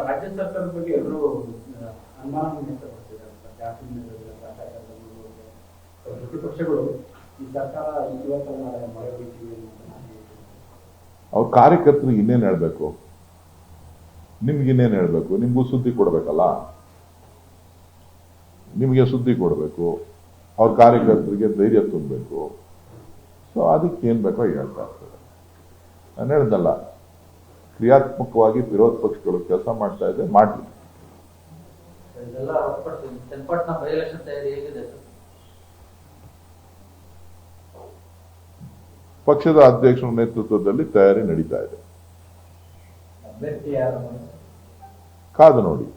ರಾಜ್ಯ ಸರ್ಕಾರದ ಬಗ್ಗೆ ಎಲ್ಲರೂ ಅನುಮಾನ ವ್ಯಕ್ತಪಡಿಸಿದ್ದಾರೆ. ಪ್ರತಿಪಕ್ಷಗಳು ಈ ಸರ್ಕಾರ ಇವತ್ತು ನಾಳೆ ಮಳೆ ಹೊಯ್ತೀವಿ ಅವ್ರ ಕಾರ್ಯಕರ್ತರಿಗೆ ಇನ್ನೇನು ಹೇಳಬೇಕು, ನಿಮ್ಗೆ ಇನ್ನೇನು ಹೇಳಬೇಕು? ನಿಮಗೂ ಸುದ್ದಿ ಕೊಡಬೇಕಲ್ಲ, ನಿಮಗೆ ಸುದ್ದಿ ಕೊಡಬೇಕು, ಅವ್ರ ಕಾರ್ಯಕರ್ತರಿಗೆ ಧೈರ್ಯ ತುಂಬಬೇಕು. ಸೊ ಅದಕ್ಕೆ ಏನು ಬೇಕೋ ಹೇಳ್ತಾ ಇರ್ತಾರೆ. ನಾನು ಹೇಳ್ದಲ್ಲ, ಕ್ರಿಯಾತ್ಮಕವಾಗಿ ವಿರೋಧ ಪಕ್ಷಗಳು ಕೆಲಸ ಮಾಡ್ತಾ ಇದೆ, ಮಾಡಲಿ. ಪಕ್ಷದ ಅಧ್ಯಕ್ಷರ ನೇತೃತ್ವದಲ್ಲಿ ತಯಾರಿ ನಡೀತಾ ಇದೆ. ಕಾದು ನೋಡಿ.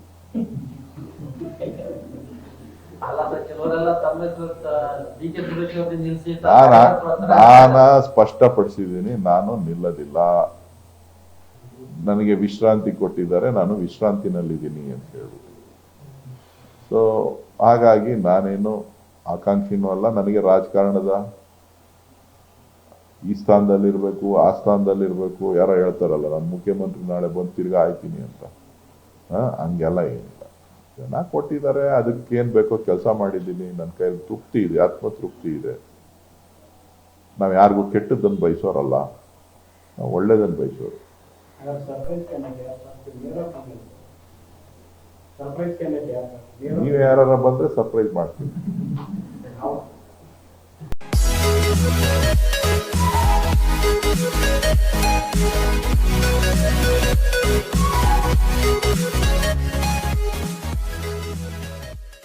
ನಾನು ಸ್ಪಷ್ಟಪಡಿಸಿದ್ದೀನಿ, ನಾನು ನಿಲ್ಲದಿಲ್ಲ. ನನಗೆ ವಿಶ್ರಾಂತಿ ಕೊಟ್ಟಿದ್ದಾರೆ, ನಾನು ವಿಶ್ರಾಂತಿನಲ್ಲಿದ್ದೀನಿ ಅಂತ ಹೇಳ್ಬಿಟ್ಟು. ಸೊ ಹಾಗಾಗಿ ನಾನೇನು ಆಕಾಂಕ್ಷಿನೂ ಅಲ್ಲ. ನನಗೆ ರಾಜಕಾರಣದ ಈ ಸ್ಥಾನದಲ್ಲಿರ್ಬೇಕು, ಆ ಸ್ಥಾನದಲ್ಲಿರ್ಬೇಕು, ಯಾರೋ ಹೇಳ್ತಾರಲ್ಲ ನಾನು ಮುಖ್ಯಮಂತ್ರಿ ನಾಳೆ ಬಂದು ತಿರ್ಗಾ ಆಯ್ತೀನಿ ಅಂತ. ಹಂಗೆಲ್ಲ ಏನಿಲ್ಲ. ಜನ ಕೊಟ್ಟಿದ್ದಾರೆ, ಅದಕ್ಕೆ ಏನ್ ಬೇಕೋ ಕೆಲಸ ಮಾಡಿದ್ದೀನಿ. ನನ್ನ ಕೈಯಲ್ಲಿ ತೃಪ್ತಿ ಇದೆ, ಆತ್ಮತೃಪ್ತಿ ಇದೆ. ನಾವು ಯಾರಿಗೂ ಕೆಟ್ಟದ್ದನ್ನು ಬಯಸೋರಲ್ಲ, ನಾವು ಒಳ್ಳೇದನ್ನು ಬಯಸೋರು. ನೀವು ಯಾರು ಬಂದ್ರೆ ಸರ್ಪ್ರೈಸ್ ಮಾಡ್ತೀನಿ.